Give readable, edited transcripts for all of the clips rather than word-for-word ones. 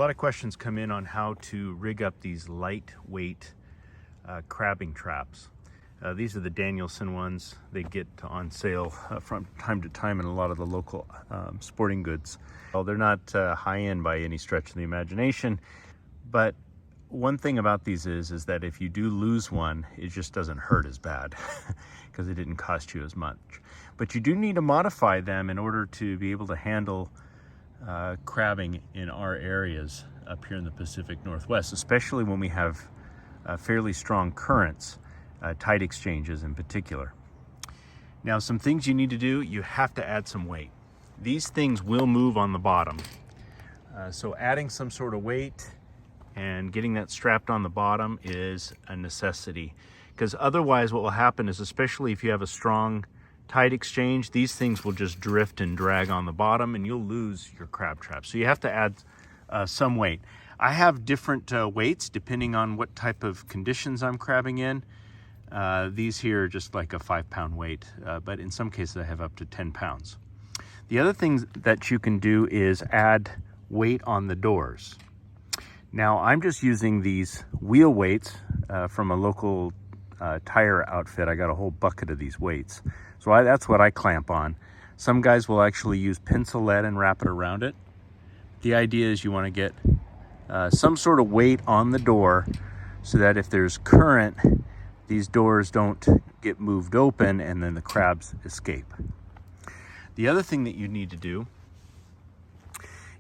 lot of questions come in on how to rig up these lightweight crabbing traps. These are the Danielson ones. They get on sale from time to time in a lot of the local sporting goods. Well, they're not high-end by any stretch of the imagination, but one thing about these is that if you do lose one, it just doesn't hurt as bad because it didn't cost you as much. But you do need to modify them in order to be able to handle crabbing in our areas up here in the Pacific Northwest, especially when we have fairly strong currents, tide exchanges in particular. Now, some things you need to do: you have to add some weight. These things will move on the bottom, so adding some sort of weight and getting that strapped on the bottom is a necessity, because otherwise what will happen is, especially if you have a strong tide exchange, these things will just drift and drag on the bottom and you'll lose your crab trap. So you have to add some weight. I have different weights depending on what type of conditions I'm crabbing in. These here are just like a 5-pound weight, but in some cases I have up to 10 pounds. The other thing that you can do is add weight on the doors. Now, I'm just using these wheel weights from a local tire outfit. I got a whole bucket of these weights. So that's what I clamp on. Some guys will actually use pencil lead and wrap it around it. The idea is you want to get some sort of weight on the door so that if there's current, these doors don't get moved open and then the crabs escape. The other thing that you need to do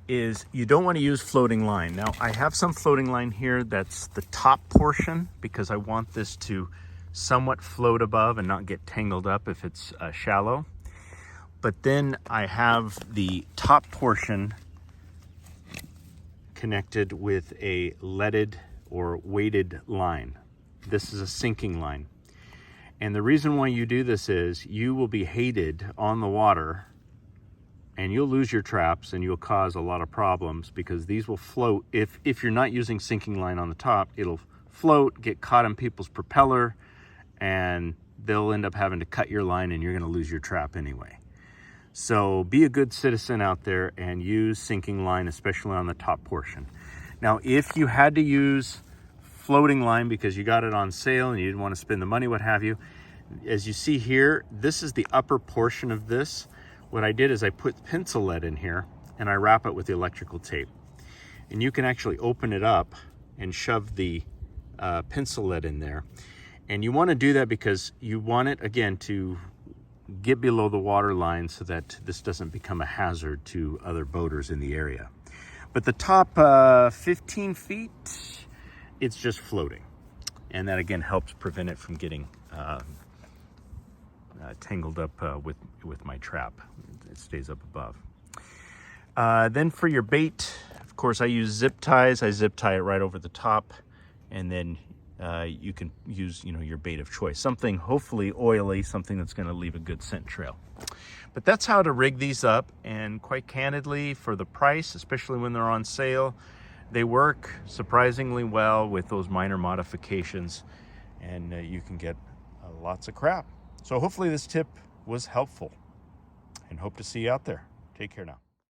is you don't want to use floating line. Now, I have some floating line here that's the top portion because I want this to somewhat float above and not get tangled up if it's shallow. But then I have the top portion connected with a leaded or weighted line. This is a sinking line. And the reason why you do this is you will be hated on the water and you'll lose your traps and you'll cause a lot of problems, because these will float. If you're not using sinking line on the top, it'll float, get caught in people's propeller, and they'll end up having to cut your line and you're gonna lose your trap anyway. So be a good citizen out there and use sinking line, especially on the top portion. Now, if you had to use floating line because you got it on sale and you didn't want to spend the money, what have you, as you see here, this is the upper portion of this. What I did is I put pencil lead in here and I wrap it with the electrical tape. And you can actually open it up and shove the pencil lead in there. And you want to do that because you want it, again, to get below the water line so that this doesn't become a hazard to other boaters in the area. But the top 15 feet, it's just floating. And that, again, helps prevent it from getting tangled up with my trap. It stays up above. Then for your bait, of course, I use zip ties. I zip tie it right over the top, and then you can use, your bait of choice. Something hopefully oily, something that's going to leave a good scent trail. But that's how to rig these up, and quite candidly, for the price, especially when they're on sale, they work surprisingly well with those minor modifications, and you can get lots of crab. So hopefully this tip was helpful, and hope to see you out there. Take care now.